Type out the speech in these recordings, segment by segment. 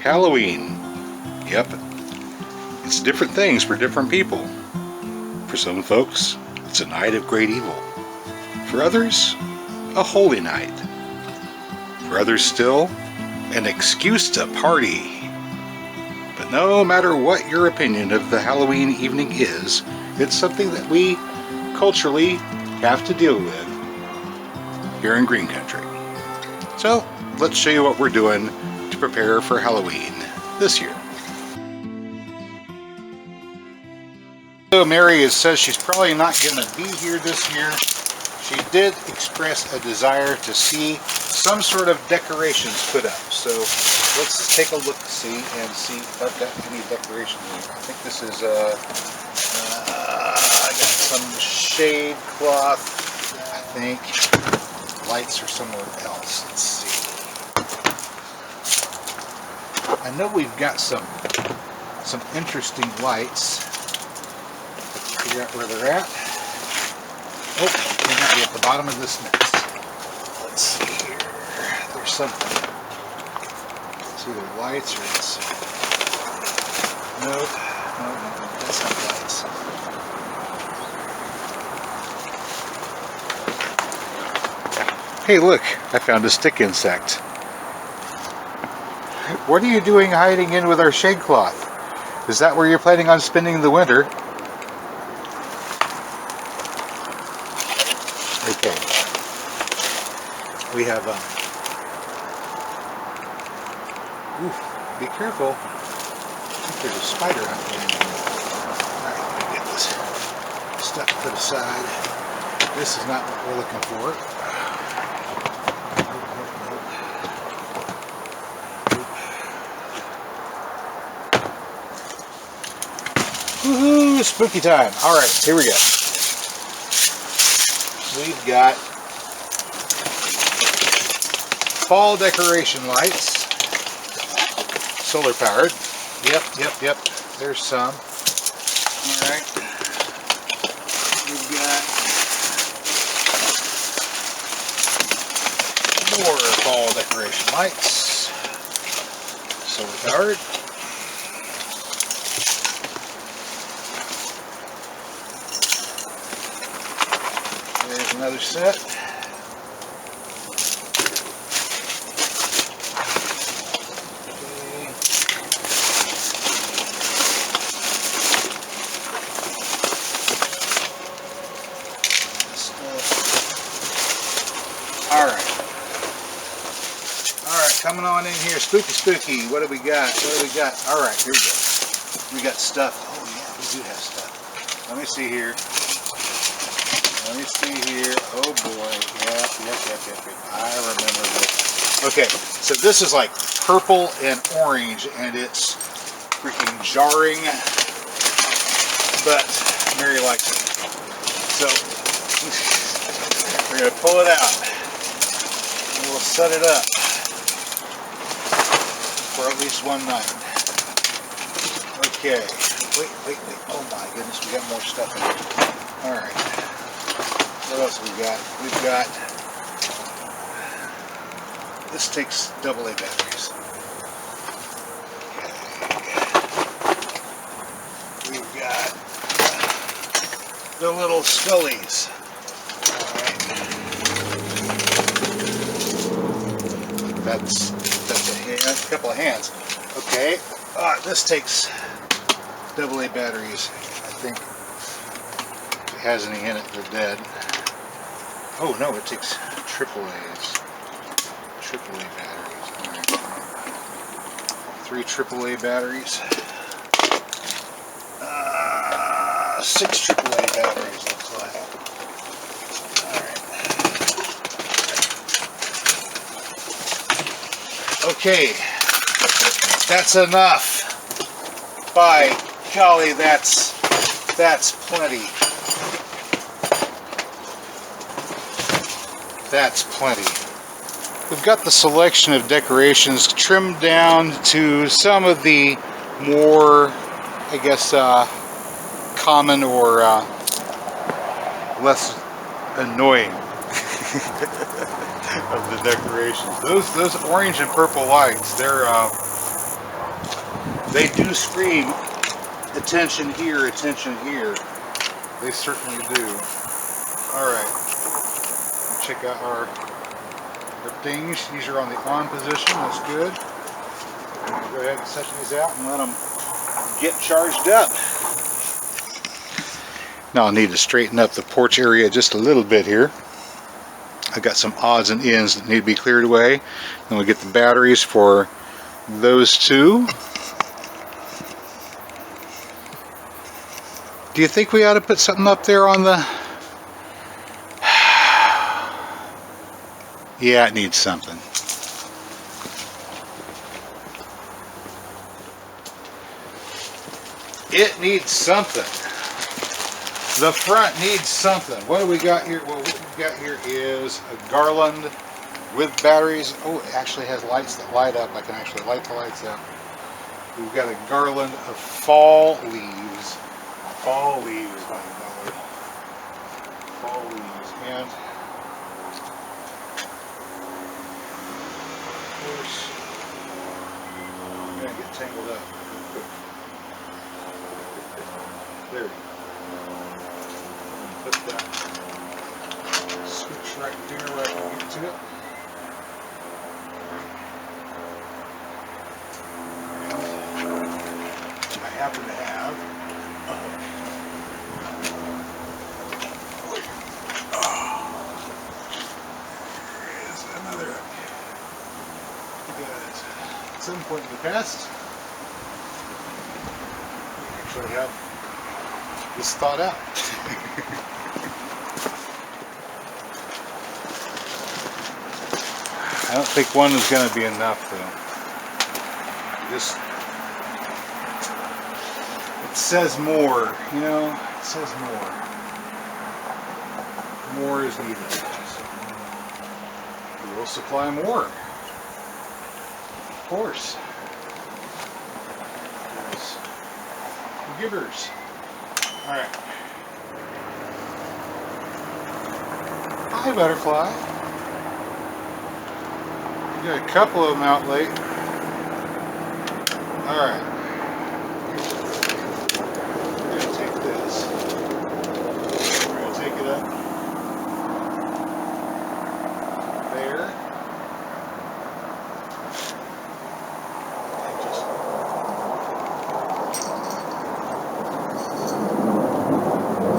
Halloween. Yep, it's different things for different people. For some folks, it's a night of great evil. For others, a holy night. For others still, an excuse to party. But no matter what your opinion of the Halloween evening is, it's something that we culturally have to deal with here in Green Country. So let's show you what we're doing to prepare for Halloween this year. So Mary says she's probably not going to be here this year. She did express a desire to see some sort of decorations put up. So let's take a look-see and see if I've got any decorations in here. I think this is I got some shade cloth. I think lights are somewhere else. Let's see. I know we've got some interesting lights. Let's figure out where they're at. Oh, they might be at the bottom of this mess. Let's see here. There's something. It's either lights or it's... Nope. No, that's not lights. Hey, look. I found a stick insect. What are you doing hiding in with our shade cloth? Is that where you're planning on spending the winter? Okay. We have, ooh, be careful. I think there's a spider out there. Alright, let me get this stuff put aside. This is not what we're looking for. Woohoo! Spooky time. Alright, here we go. We've got fall decoration lights, solar powered. Yep. There's some. All right. We've got more fall decoration lights, solar powered. There's another set. Alright, coming on in here. Spooky. What do we got? Alright, here we go. We got stuff. Oh yeah, we do have stuff. Let me see here. Oh boy. Yep. I remember this. Okay, so this is like purple and orange, and it's freaking jarring, but Mary likes it. So, we're going to pull it out. And we'll set it up for at least one night. Okay. Wait. Oh my goodness, we got more stuff in here. Alright. What else have we got? We've got... This takes AA batteries. Okay. We've got the little scullies. That's a couple of hands. Okay. This takes AA batteries. I think if it has any in it, they're dead. Oh no, it takes AAAs. AAA batteries. Right. 3 AAA batteries. 6 AAA batteries looks like. Alright. Okay. That's enough. By golly, that's plenty. That's plenty. We've got the selection of decorations trimmed down to some of the more, I guess, common or less annoying of the decorations. Those orange and purple lights, they're They do scream, attention here, attention here. They certainly do. Alright, check out our things. These are on the on position, that's good. Go ahead and set these out and let them get charged up. Now I'll need to straighten up the porch area just a little bit here. I've got some odds and ends that need to be cleared away. Then we'll get the batteries for those two. Do you think we ought to put something up there on the... Yeah, it needs something. It needs something. The front needs something. What do we got here? Well, what we've got here is a garland with batteries. Oh, it actually has lights that light up. I can actually light the lights up. We've got a garland of fall leaves. Fall leaves, by the way. Fall leaves. And of course, I'm going to get tangled up. There we go. Put that switch right there where I can get to it. And I happen to have there is another. At some point in the past, we actually have this thought out. I don't think one is going to be enough, though. Just, it says more, you know, it says more. More is needed. So we will supply more. Of course. There's givers. Alright. Hi, butterfly. We got a couple of them out late. Alright. We're going to take this. We're going to take it up there. And just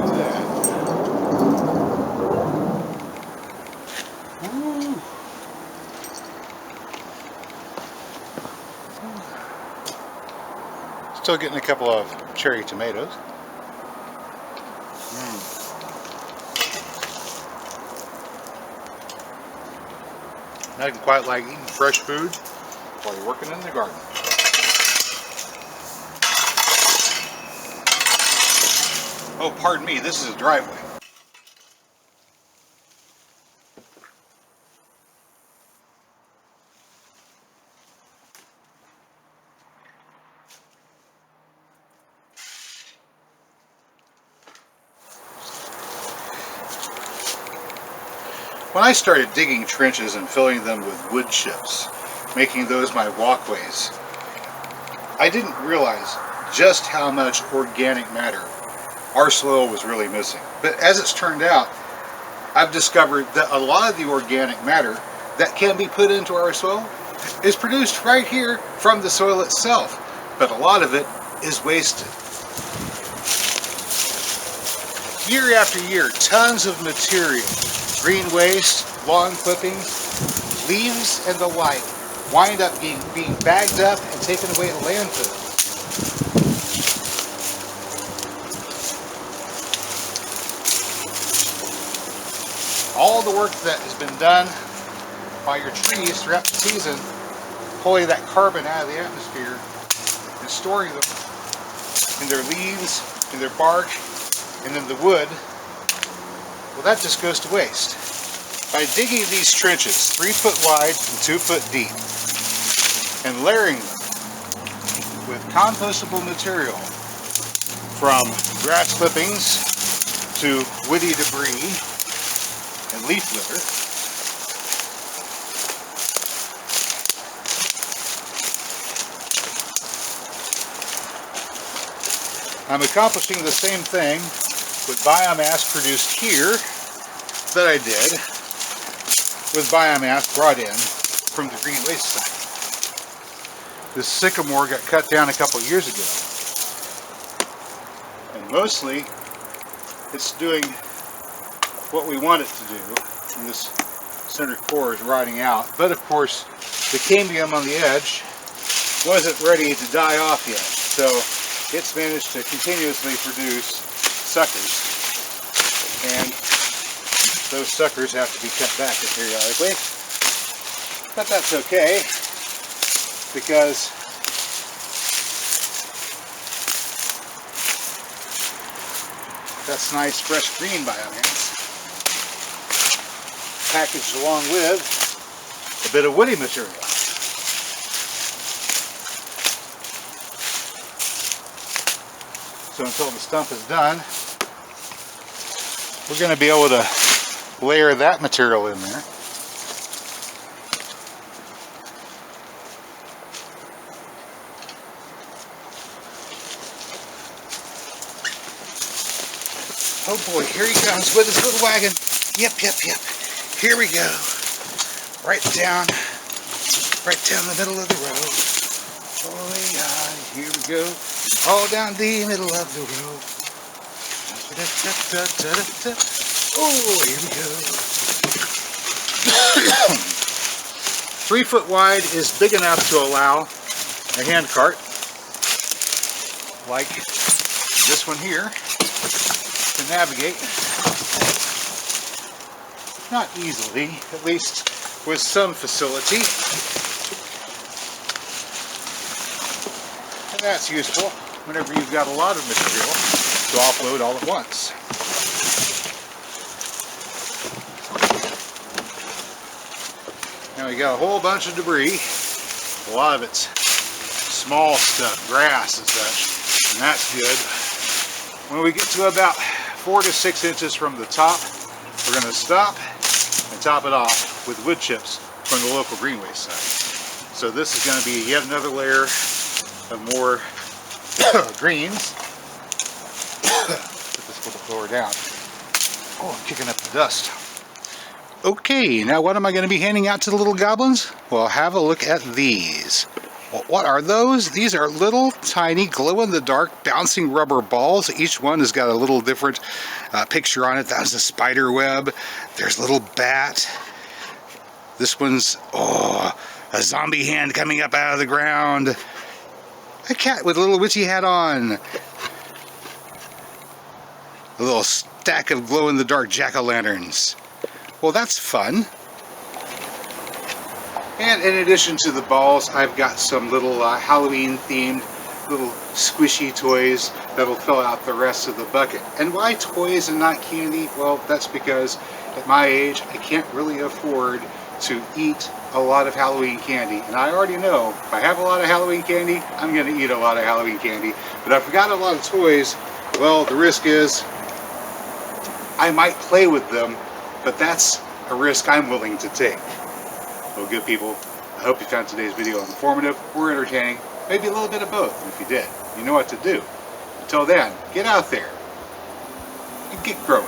do that. Woo! Still getting a couple of cherry tomatoes. Nothing quite like eating fresh food while you're working in the garden. Oh, pardon me, this is a driveway. When I started digging trenches and filling them with wood chips, making those my walkways, I didn't realize just how much organic matter our soil was really missing. But as it's turned out, I've discovered that a lot of the organic matter that can be put into our soil is produced right here from the soil itself, but a lot of it is wasted. Year after year, tons of material, green waste, lawn clippings, leaves, and the like wind up being bagged up and taken away to landfill. All the work that has been done by your trees throughout the season, pulling that carbon out of the atmosphere and storing them in their leaves, in their bark, and in the wood, well, that just goes to waste. By digging these trenches 3 foot wide and 2 foot deep and layering them with compostable material from grass clippings to woody debris and leaf litter, I'm accomplishing the same thing with biomass produced here that I did with biomass brought in from the green waste site. This sycamore got cut down a couple years ago, and mostly it's doing what we want it to do. And this center core is rotting out, but of course the cambium on the edge wasn't ready to die off yet, so it's managed to continuously produce suckers, and those suckers have to be cut back periodically. But that's okay, because that's nice fresh green biomass packaged along with a bit of woody material. So until the stump is done, we're going to be able to layer that material in there. Oh boy, here he comes with his little wagon. Yep. Here we go. Right down the middle of the road. Oh yeah, here we go. All down the middle of the road. Oh, here we go. 3 foot wide is big enough to allow a hand cart like this one here to navigate. Not easily, at least with some facility. And that's useful whenever you've got a lot of material to offload all at once. Now we got a whole bunch of debris. A lot of it's small stuff, grass and such, and that's good. When we get to about 4 to 6 inches from the top, we're going to stop and top it off with wood chips from the local green waste site. So this is going to be yet another layer of more greens. Put this a little lower down. Oh, I'm kicking up the dust. Okay, now what am I going to be handing out to the little goblins? Well, have a look at these. Well, what are those? These are little tiny glow-in-the-dark bouncing rubber balls. Each one has got a little different picture on it. That was a spider web. There's a little bat. This one's, oh, a zombie hand coming up out of the ground. A cat with a little witchy hat on. A little stack of glow-in-the-dark jack-o'-lanterns. Well, that's fun. And in addition to the balls, I've got some little Halloween-themed little squishy toys that'll fill out the rest of the bucket. And why toys and not candy? Well, that's because at my age, I can't really afford to eat a lot of Halloween candy. And I already know, if I have a lot of Halloween candy, I'm going to eat a lot of Halloween candy. But if I've got a lot of toys, well, the risk is I might play with them, but that's a risk I'm willing to take. Well, good people, I hope you found today's video informative or entertaining, maybe a little bit of both. And if you did, you know what to do. Until then, get out there and get growing.